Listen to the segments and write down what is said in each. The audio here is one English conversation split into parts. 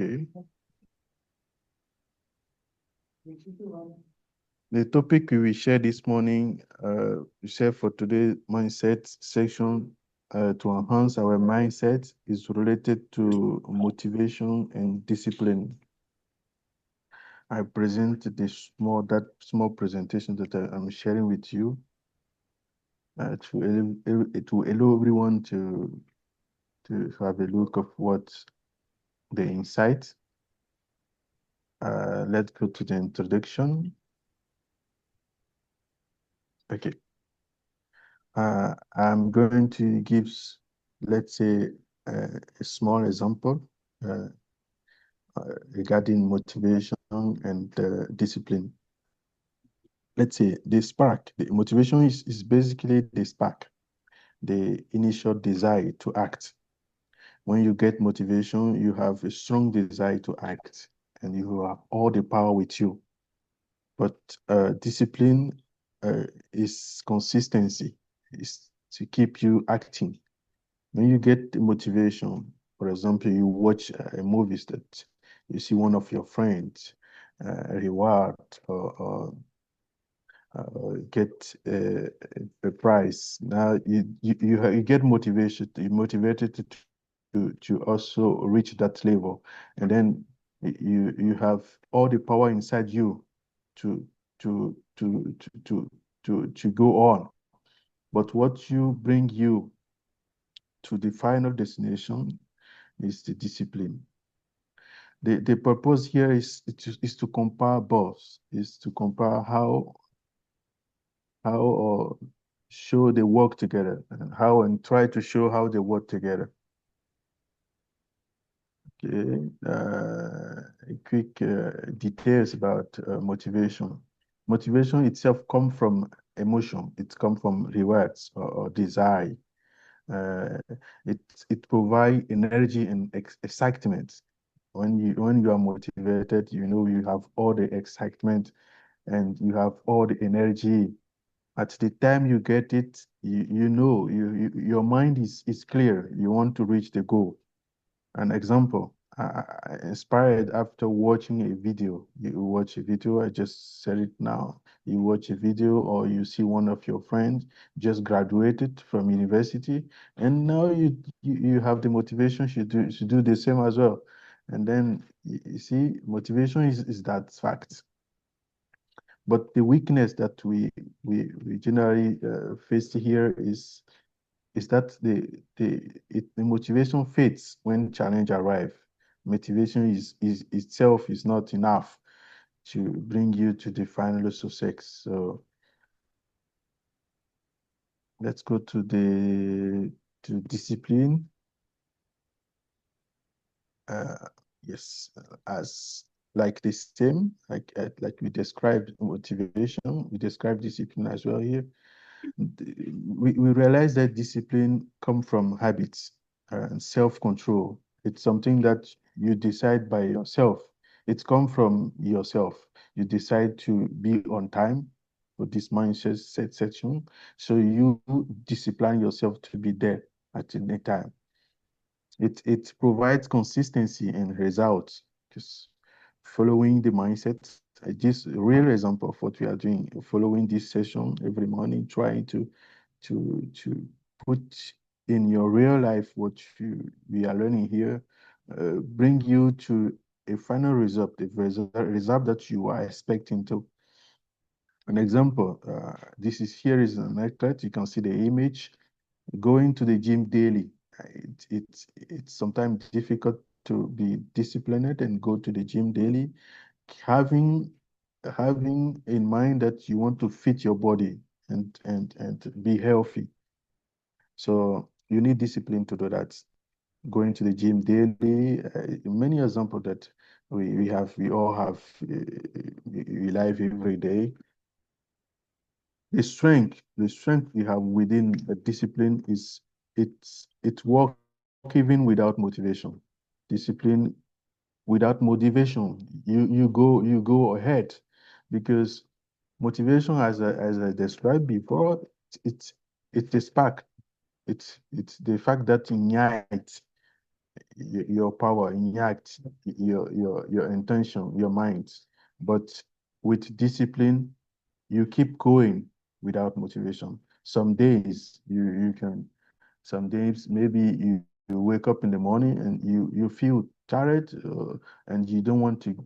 Okay. The topic we will share this morning, we share for today's mindset section, to enhance our mindset is related to motivation and discipline. I present that small presentation that I'm sharing with you, to allow everyone to have a look of what the insight. Let's go to the introduction. Okay. I'm going to give, let's say, a small example uh, regarding motivation and discipline. Let's say the spark, the motivation is basically the spark, the initial desire to act. When you get motivation, you have a strong desire to act and you have all the power with you. But discipline is consistency, is to keep you acting. When you get the motivation, for example, you watch a movies that you see one of your friends reward or get a prize. Now you get motivation, you motivated to also reach that level, and then you have all the power inside you to to to to to to go on. But what you bring you to the final destination is the discipline. The purpose here is to compare both, is to compare how or show they work together and try to show how they work together. Okay, quick details about motivation. Motivation itself comes from emotion. It comes from rewards or desire. Uh, it it provides energy and excitement. When you are motivated, you know you have all the excitement and you have all the energy. At the time you get it, you know your mind is clear. You want to reach the goal. An example, I inspired after watching a video. You watch a video, I just said it now. You watch a video or you see one of your friends just graduated from university, and now you have the motivation to do the same as well. And then you see, motivation is that fact. But the weakness that we generally face here is that the motivation fades when challenge arrive. Motivation is itself is not enough to bring you to the final success. So let's go to discipline. Uh, yes, as like the same, like we described motivation, we describe discipline as well here. We realize that discipline come from habits and self-control. It's something that you decide by yourself. It's come from yourself. You decide to be on time for this mindset section. So you discipline yourself to be there at any time. It provides consistency and results. Just following the mindset. Just a real example of what we are doing, following this session every morning, trying to put in your real life what we are learning here, bring you to a final result, the result that you are expecting to. An example, this is here is an athlete. You can see the image going to the gym daily. It's sometimes difficult to be disciplined and go to the gym daily. Having having in mind that you want to fit your body and be healthy. So you need discipline to do that. Going to the gym daily, many examples that we all have, we live every day. The strength we have within the discipline is it's work even without motivation. Discipline without motivation, you go ahead because motivation, as I described before, it's it's the spark. It's the fact that ignites. your power, inject your intention, your mind. But with discipline, you keep going without motivation. Some days you can, some days maybe you wake up in the morning and you feel tired, and you don't want you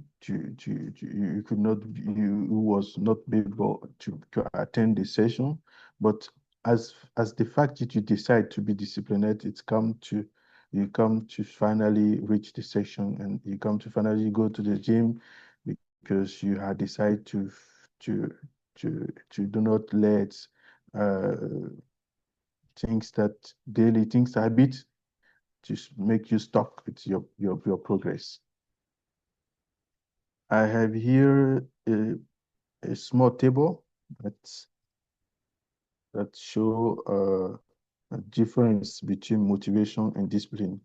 could not, you was not able to attend the session. But as the fact that you decide to be disciplined, it's come to, you come to finally reach the session, and you come to finally go to the gym because you had decided to to do not let uh, things that daily things habit to make you stuck with your progress. I have here a small table that show a difference between motivation and discipline.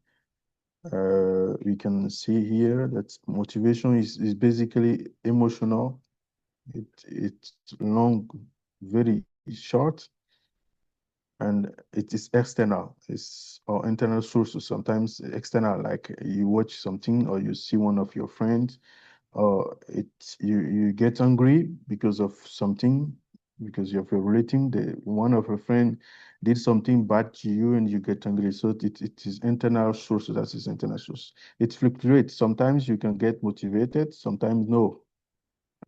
We can see here that motivation is basically emotional. It's long, very short, and it is external. It's or internal sources. Sometimes external, like you watch something or you see one of your friends, or you get angry because of something, because you're relating the one of a friend did something bad to you and you get angry. So it is internal sources. That is internal source. It fluctuates. Sometimes you can get motivated, sometimes no.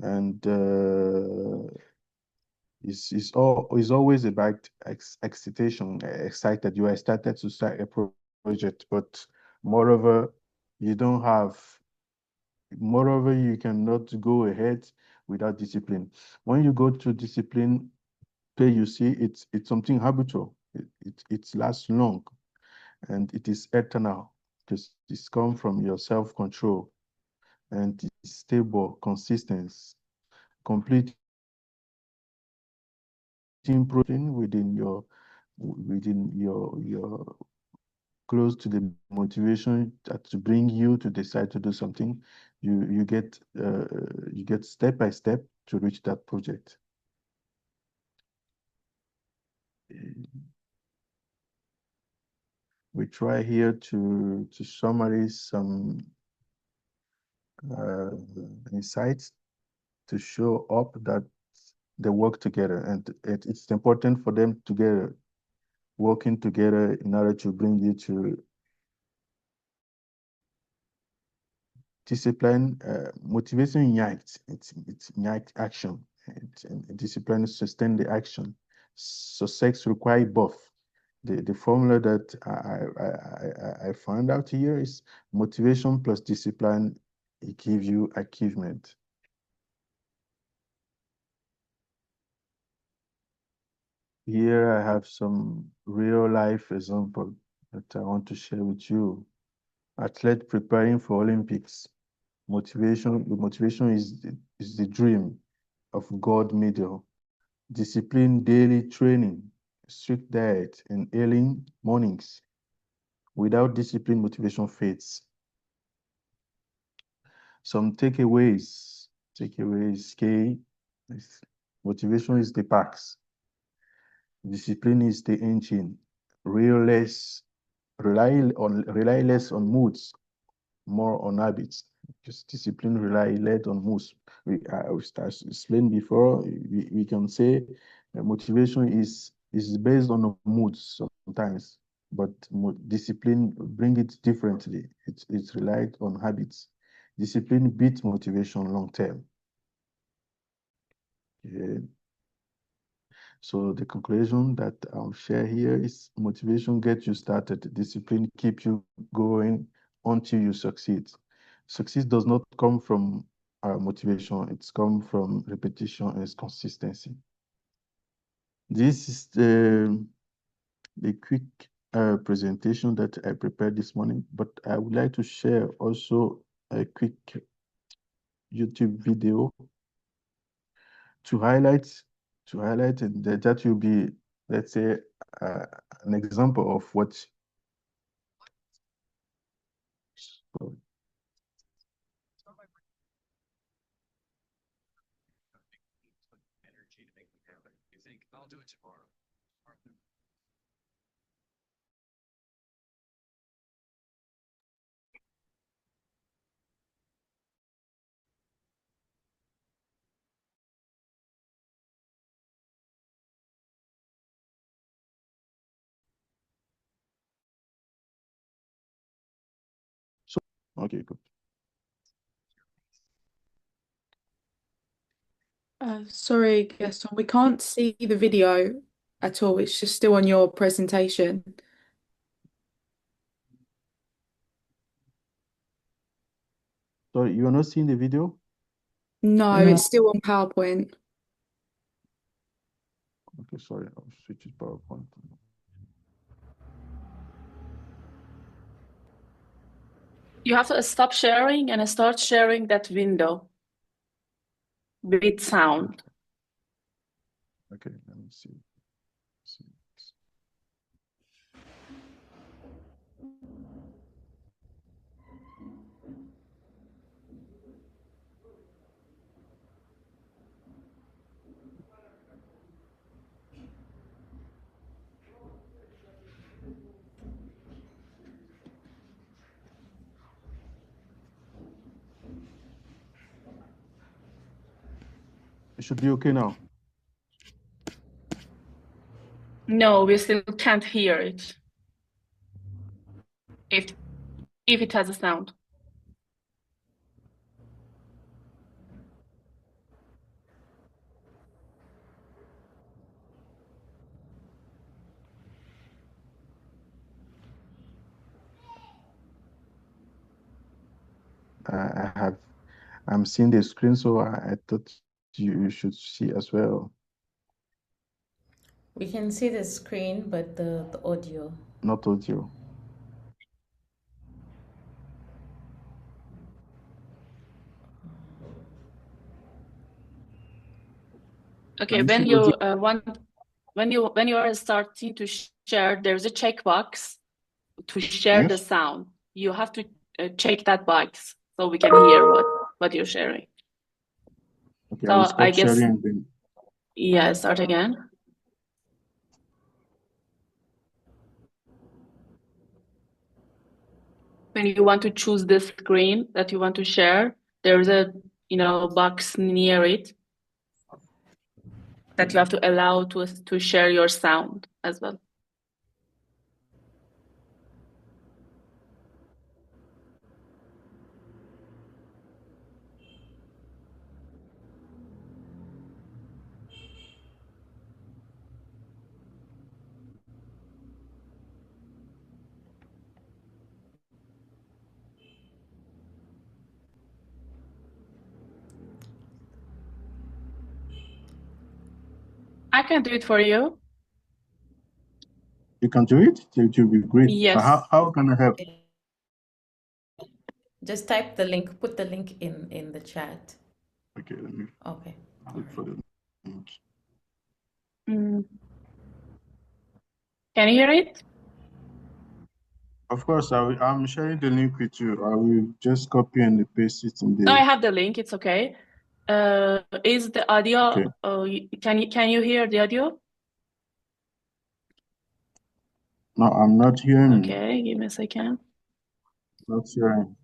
And it's always about excitation, excited. You are excited to start a project, but moreover, you don't have, moreover, you cannot go ahead without discipline. When you go to discipline, pay, you see, it's something habitual. It lasts long, and it is eternal because it's come from your self-control, and it's stable, consistent, complete within your close to the motivation that to bring you to decide to do something. You get step by step to reach that project. We try here to summarize some uh, insights to show up that they work together, and it's important for them together, working together in order to bring you to discipline. Motivation ignites, it's ignite action, and discipline sustain the action. Success require both. The formula that I found out here is motivation plus discipline. It gives you achievement. Here I have some real life example that I want to share with you. Athlete preparing for Olympics. The motivation is the dream of God medal. Discipline, daily training, strict diet, and early mornings. Without discipline, motivation fades. Some takeaways. Takeaways K. Motivation is the packs. Discipline is the engine. Real less, rely less on moods, more on habits. Just discipline rely less on moods. We explained before. We can say motivation is based on moods sometimes, but discipline bring it differently. It's relied on habits. Discipline beats motivation long term. Yeah. So the conclusion that I'll share here is motivation gets you started. Discipline keeps you going until you succeed. Success does not come from motivation. It's come from repetition and its consistency. This is the quick presentation that I prepared this morning, but I would like to share also a quick YouTube video to highlight and that will be, let's say, uh, an example of what. Okay, good. Sorry, Gaston, we can't see the video at all. It's just still on your presentation. Sorry, you are not seeing the video? No, No. it's still on PowerPoint. Okay, sorry, I'll switch to PowerPoint. You have to stop sharing and start sharing that window with sound. Okay, let me see. It should be okay now. No, we still can't hear it if it has a sound. I'm seeing the screen, so I thought you should see as well. We can see the screen, but the audio. Not audio. Okay, Can you when see you audio? when you are starting to share, there's a checkbox to share the Yes. sound. You have to check that box so we can hear what you're sharing. Okay, I will So I stop guess, sharing then. yeah, start again. When you want to choose the screen that you want to share, there's a box near it that you have to allow to share your sound as well. I can do it for you. You can do it? It will be great. But Yes. how can I help? Just type the link, put the link in the chat. Okay, let me Okay. look for the link. Mm. Can you hear it? Of course, I'm sharing the link with you. I will just copy and paste it in No, I the. have the link. It's okay. Is the audio? Okay. Can you hear the audio? No, I'm not hearing. Okay, give me a second. Not hearing.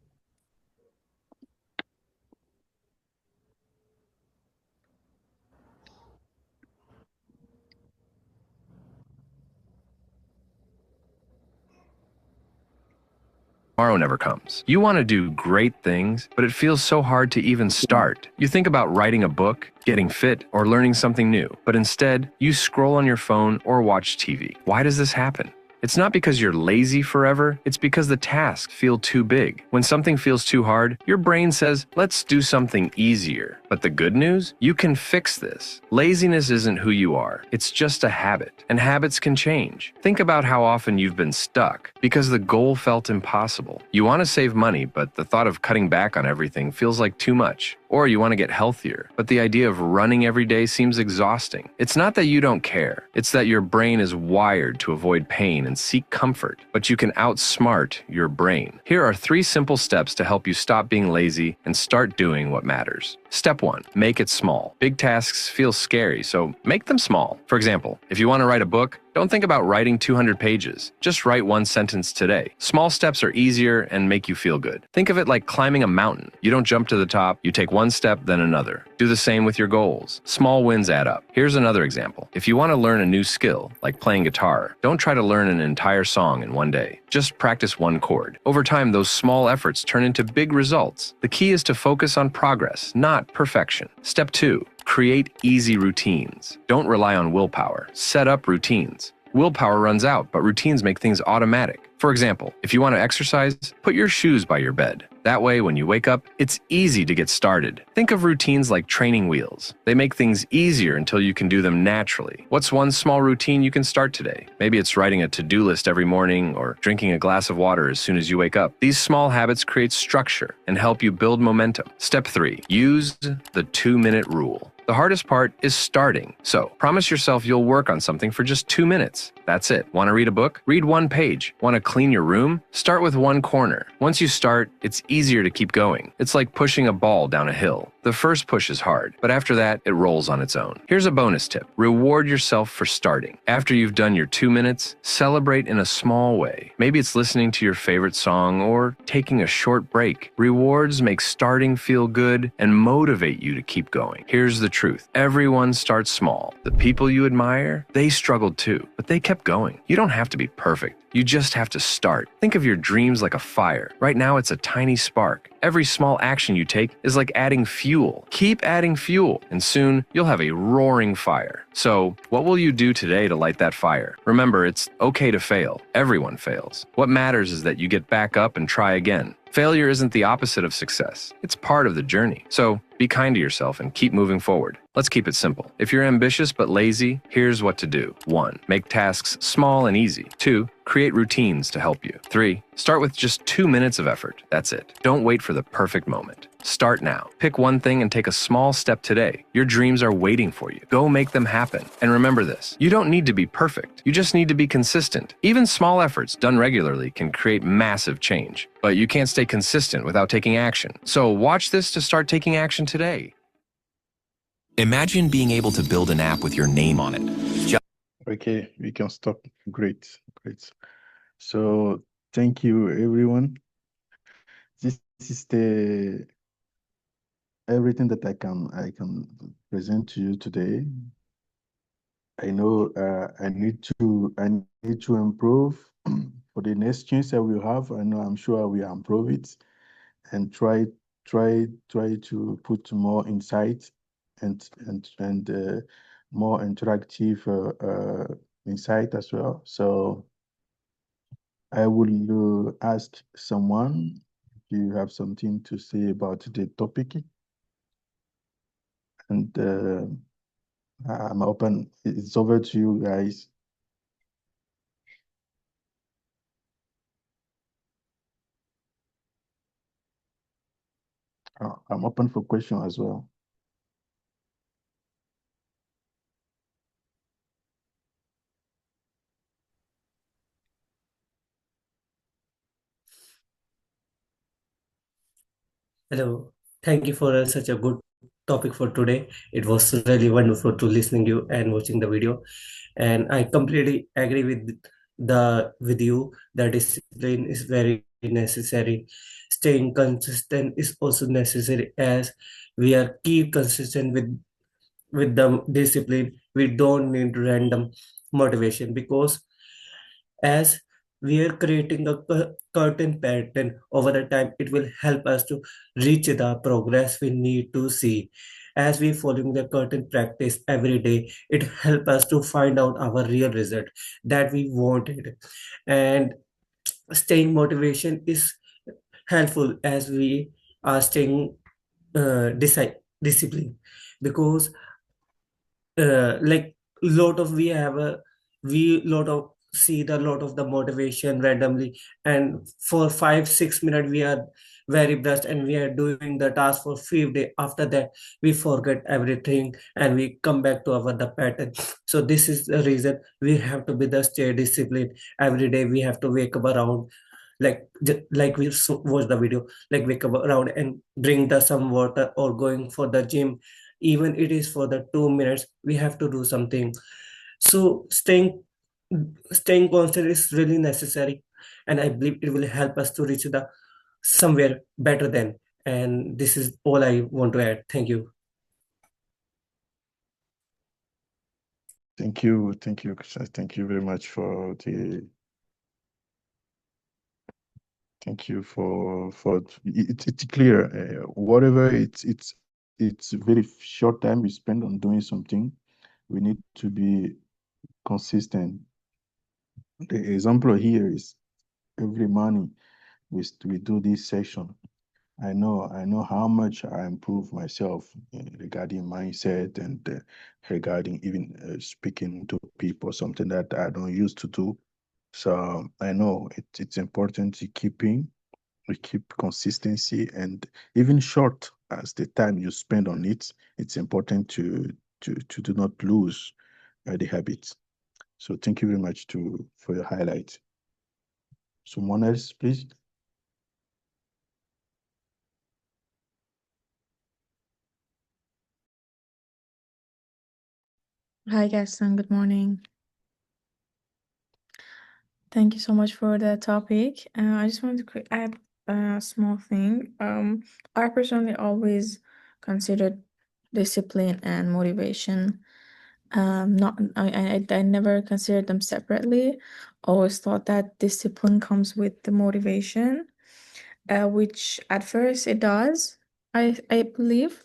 Tomorrow never comes. You want to do great things, but it feels so hard to even start. You think about writing a book, getting fit, or learning something new, but instead, you scroll on your phone or watch TV. Why does this happen? It's not because you're lazy forever, it's because the tasks feel too big. When something feels too hard, your brain says, let's do something easier. But the good news? You can fix this. Laziness isn't who you are, it's just a habit, and habits can change. Think about how often you've been stuck because the goal felt impossible. You want to save money, but the thought of cutting back on everything feels like too much. Or you want to get healthier, but the idea of running every day seems exhausting. It's not that you don't care, it's that your brain is wired to avoid pain and seek comfort, but you can outsmart your brain. Here are 3 simple steps to help you stop being lazy and start doing what matters. Step 1, make it small. Big tasks feel scary, so make them small. For example, if you want to write a book, Don't think about writing 200 pages. Just write one sentence today. Small steps are easier and make you feel good. Think of it like climbing a mountain. You don't jump to the top, you take one step, then another. Do the same with your goals. Small wins add up. Here's another example. If you want to learn a new skill, like playing guitar, don't try to learn an entire song in one day. Just practice one chord. Over time, those small efforts turn into big results. The key is to focus on progress, not perfection. Step 2. Create easy routines. Don't rely on willpower. Set up routines. Willpower runs out, but routines make things automatic. For example, if you want to exercise, put your shoes by your bed. That way, when you wake up, it's easy to get started. Think of routines like training wheels. They make things easier until you can do them naturally. What's one small routine you can start today? Maybe it's writing a to-do list every morning or drinking a glass of water as soon as you wake up. These small habits create structure and help you build momentum. Step 3. Use the 2-minute rule. The hardest part is starting. So, promise yourself you'll work on something for just 2 minutes. That's it. Want to read a book? Read one page. Want to clean your room? Start with one corner. Once you start, it's easier to keep going. It's like pushing a ball down a hill. The first push is hard, but after that, it rolls on its own. Here's a bonus tip. Reward yourself for starting. After you've done your 2 minutes, celebrate in a small way. Maybe it's listening to your favorite song or taking a short break. Rewards make starting feel good and motivate you to keep going. Here's the truth. Everyone starts small. The people you admire, they struggled too, but they kept going. You don't have to be perfect. You just have to start. Think of your dreams like a fire. Right now, it's a tiny spark. Every small action you take is like adding fuel. Keep adding fuel, and soon you'll have a roaring fire. So, what will you do today to light that fire? Remember, it's okay to fail. Everyone fails. What matters is that you get back up and try again. Failure isn't the opposite of success. It's part of the journey. So, be kind to yourself and keep moving forward. Let's keep it simple. If you're ambitious but lazy, here's what to do. 1. Make tasks small and easy. 2. Create routines to help you. 3. Start with just 2 minutes of effort. That's it. Don't wait for the perfect moment. Start now. Pick one thing and take a small step today. Your dreams are waiting for you. Go make them happen. And remember this, you don't need to be perfect. You just need to be consistent. Even small efforts done regularly can create massive change. But you can't stay consistent without taking action. So watch this to start taking action today. Imagine being able to build an app with your name on it. Okay, we can stop. Great, great. So thank you, everyone. This is the everything that I can present to you today. I know I need to improve for the next chance that we'll have. I'm sure we improve it and try to put more insight and more interactive insight as well. So I will ask someone if you have something to say about the topic, and I'm open. It's over to you guys. I'm open for question as well. Hello, thank you for such a good topic for today. It was really wonderful to listening you and watching the video, and I completely agree with you that discipline is very necessary. Staying consistent is also necessary as we are keep consistent with the discipline. We don't need random motivation because as we are creating a curtain pattern over the time, it will help us to reach the progress we need to see. As we following the curtain practice every day, it help us to find out our real result that we wanted. And staying motivation is helpful as we are staying discipline, because like lot of we lot of see the lot of the motivation randomly, and for 5 6 minutes we are very blessed and we are doing the task for few days. After that we forget everything and we come back to our the pattern. So this is the reason we have to be the stay discipline. Every day we have to wake up around, like we watch the video, like wake up around and drink the some water or going for the gym. Even it is for the 2 minutes, we have to do something. So staying staying constant is really necessary, and I believe it will help us to reach the somewhere better than. And this is all I want to add. Thank you. Thank you, Krishna. Thank you very much for the. Thank you for it's clear. Whatever it's very short time we spend on doing something. We need to be consistent. The example here is every morning we do this session. I know how much I improve myself regarding mindset and regarding even speaking to people, something that I don't used to do. So I know it's important to we keep consistency, and even short as the time you spend on it, it's important to do not lose the habits. So thank you very much for your highlight. Someone else, please. Hi, Gaston. Good morning. Thank you so much for the topic. I just wanted to add a small thing. I personally always considered discipline and motivation. Not I never considered them separately. Always thought that discipline comes with the motivation, which at first it does. I believe,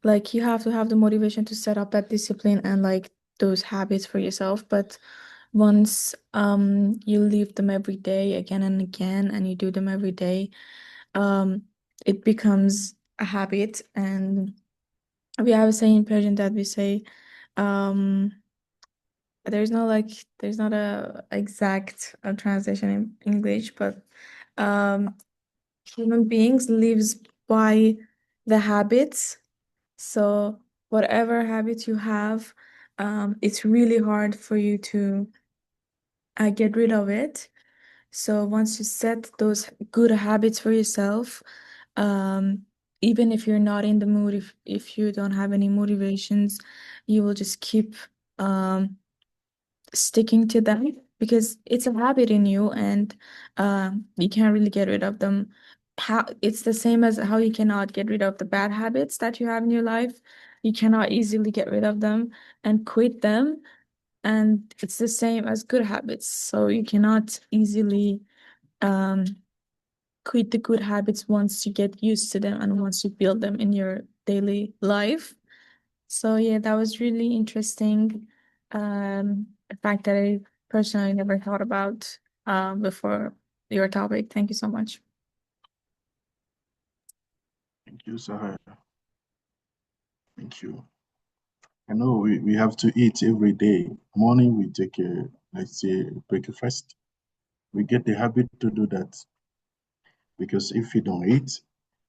like you have to have the motivation to set up that discipline and like those habits for yourself. But once you leave them every day again and again and you do them every day, um it becomes a habit. And we have a saying in Persian that we say, um there's not a exact translation in English, but um human beings lives by the habits. So whatever habits you have, it's really hard for you to get rid of it. So once you set those good habits for yourself, um, even if you're not in the mood, if you don't have any motivations, you will just keep um, sticking to them because it's a habit in you, and you can't really get rid of them. How it's the same as how you cannot get rid of the bad habits that you have in your life. You cannot easily get rid of them and quit them. And it's the same as good habits. So you cannot easily um, quit the good habits once you get used to them and once you build them in your daily life. So yeah, that was really interesting. A fact that I personally never thought about before your topic. Thank you so much. Thank you, Sahar. Thank you. I know we have to eat every day. Morning we take a, let's say, breakfast. We get the habit to do that because if you don't eat,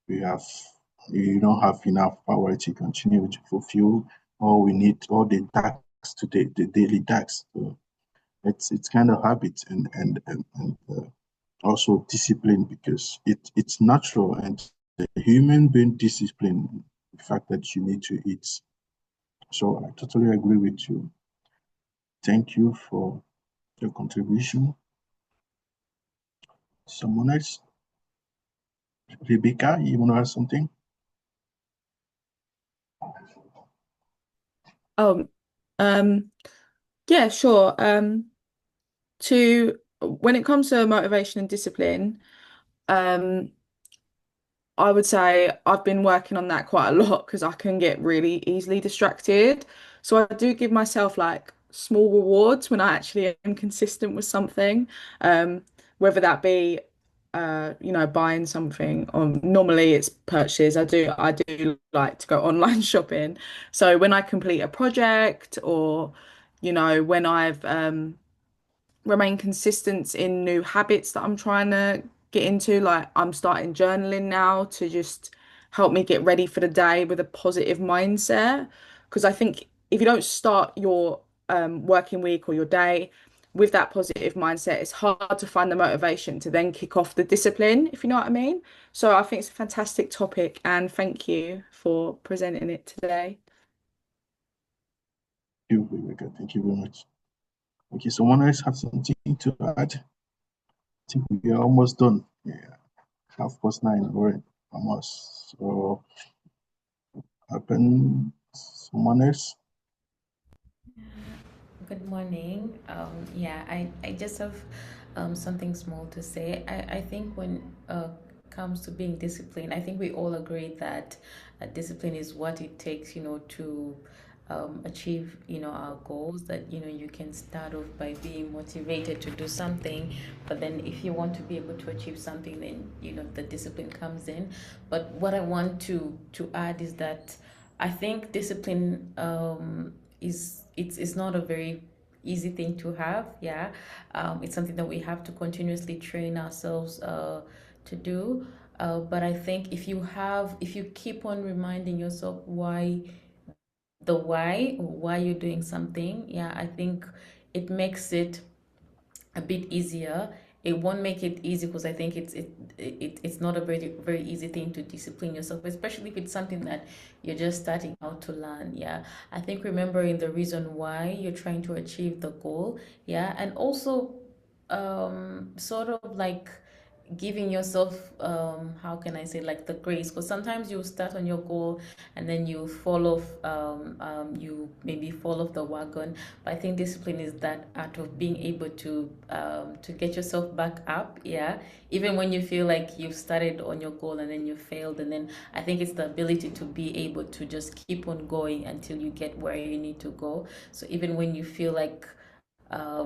we have you don't have enough power to continue to fulfill all we need, all the tasks today, the daily tasks. So it's kind of habit and also discipline because it's natural and the human being discipline the fact that you need to eat. So I totally agree with you. Thank you for your contribution. Someone else? Rebecca, you want to add something? Oh, yeah, sure. To when it comes to motivation and discipline, um, I would say I've been working on that quite a lot because I can get really easily distracted. So I do give myself like small rewards when I actually am consistent with something, whether that be buying something or normally it's purchases. I do like to go online shopping. So when I complete a project or when I've remain consistent in new habits that I'm trying to get into. Like I'm starting journaling now to just help me get ready for the day with a positive mindset. Because I think if you don't start your working week or your day with that positive mindset, it's hard to find the motivation to then kick off the discipline, if you know what I mean. So I think it's a fantastic topic, and thank you for presenting it today. Thank you, Rebecca. Thank you very much. Okay, someone else have something to add? I think we are almost done. Yeah, 9:30 already, almost. So, happen someone else? Good morning. Yeah, I just have something small to say. I think when comes to being disciplined, I think we all agree that discipline is what it takes, to achieve, our goals. That, you can start off by being motivated to do something, but then if you want to be able to achieve something, then, the discipline comes in. But what I want to add is that I think discipline it's not a very easy thing to have. Yeah, it's something that we have to continuously train ourselves to do. But I think if you keep on reminding yourself why you're doing something, yeah, I think it makes it a bit easier. It won't make it easy because I think it's not a very easy thing to discipline yourself, especially if it's something that you're just starting out to learn. Yeah, I think remembering the reason why you're trying to achieve the goal. Yeah, and also sort of like giving yourself how can I say, like, the grace, because sometimes you start on your goal and then you fall off, you maybe fall off the wagon. But I think discipline is that art of being able to get yourself back up. Yeah, even when you feel like you've started on your goal and then you failed, and then I think it's the ability to be able to just keep on going until you get where you need to go. So even when you feel like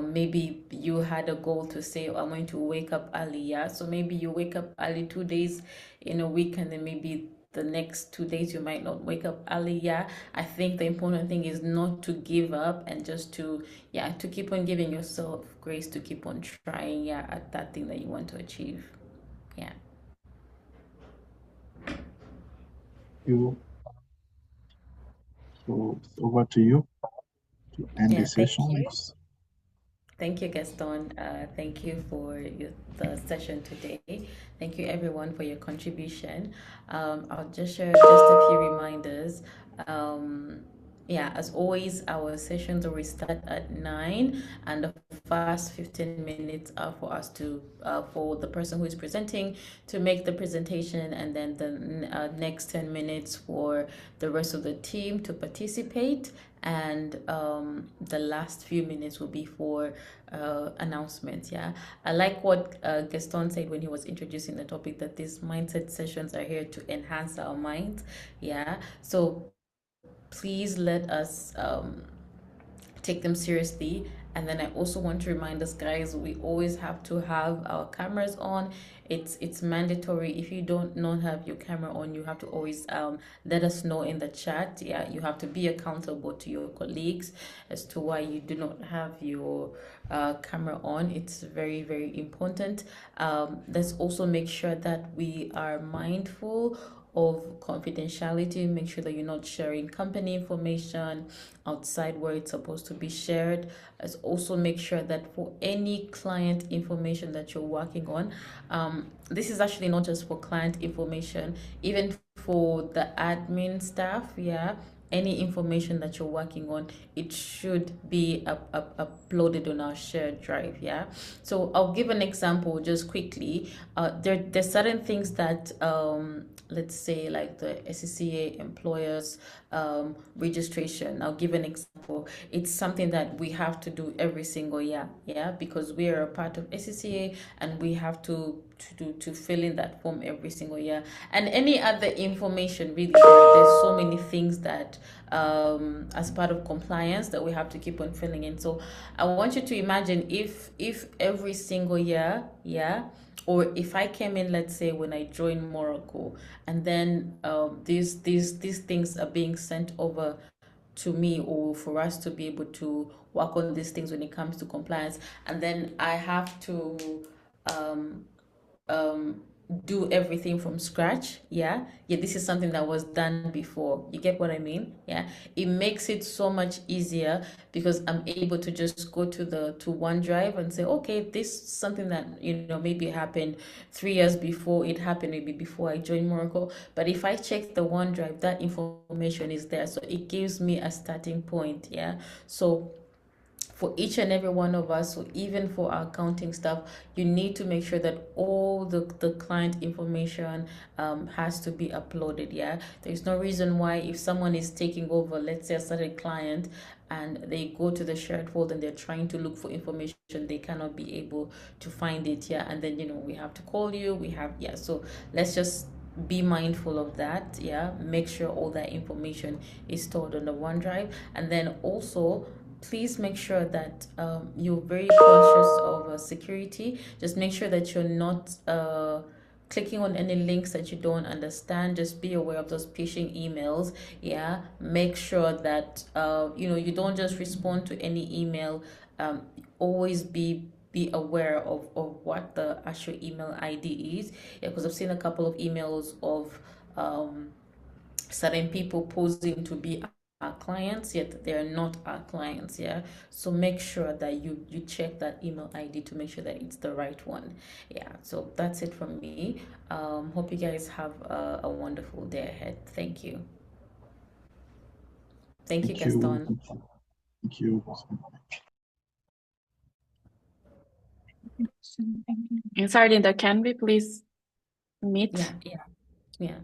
maybe you had a goal to say, oh, I'm going to wake up early. Yeah, so maybe you wake up early 2 days in a week, and then maybe the next 2 days you might not wake up early. Yeah, I think the important thing is not to give up, and just to keep on giving yourself grace to keep on trying, yeah, at that thing that you want to achieve. Yeah. You. So it's over to you to end the Yeah, thank session. you. Thank you, Gaston. Thank you for the session today. Thank you, everyone, for your contribution. I'll just share just a few reminders. Yeah, as always, our sessions will start at 9, and the first 15 minutes are for us to, for the person who is presenting to make the presentation, and then the next 10 minutes for the rest of the team to participate. And the last few minutes will be for announcements. Yeah, I like what Gaston said when he was introducing the topic, that these mindset sessions are here to enhance our minds. Yeah, so please let us take them seriously. And then I also want to remind us, guys, we always have to have our cameras on. It's mandatory. If you don't not have your camera on, you have to always let us know in the chat. Yeah, you have to be accountable to your colleagues as to why you do not have your camera on. It's very important. Let's also make sure that we are mindful of confidentiality. Make sure that you're not sharing company information outside where it's supposed to be shared. Let's also make sure that for any client information that you're working on, this is actually not just for client information, even for the admin staff. Yeah, any information that you're working on, it should be uploaded on our shared drive. Yeah, so I'll give an example just quickly. There's certain things that let's say, like the SCCA employers registration. I'll give an example. It's something that we have to do every single year. Yeah, because we are a part of SCCA, and we have to fill in that form every single year. And any other information, really, there's so many things that as part of compliance that we have to keep on filling in. So I want you to imagine if every single year, yeah, or if I came in, let's say when I joined Moracle, and then these things are being sent over to me, or for us to be able to work on these things when it comes to compliance, and then I have to um, um, do everything from scratch. Yeah, this is something that was done before. You get what I mean? Yeah, it makes it so much easier, because I'm able to just go to OneDrive and say, okay, this is something that maybe happened 3 years before. It happened maybe before I joined Moracle, but if I check the OneDrive, that information is there, so it gives me a starting point. Yeah, so for each and every one of us, so even for our accounting stuff, you need to make sure that all the client information has to be uploaded. Yeah, there's no reason why if someone is taking over, let's say a certain client, and they go to the shared folder and they're trying to look for information, they cannot be able to find it. Yeah, and then we have to call you, we have, yeah, so let's just be mindful of that. Yeah, make sure all that information is stored on the OneDrive. And then also, please make sure that you're very conscious of security. Just make sure that you're not clicking on any links that you don't understand. Just be aware of those phishing emails. Yeah, make sure that you don't just respond to any email. Always be aware of what the actual email ID is. Yeah, because I've seen a couple of emails of certain people posing to be our clients, yet they're not our clients. Yeah, so make sure that you check that email ID to make sure that it's the right one. Yeah, so that's it from me. Hope you guys have a wonderful day ahead. Thank you. Thank you, Thank you. Gaston. Thank you. Inside in the can we please meet? Yeah.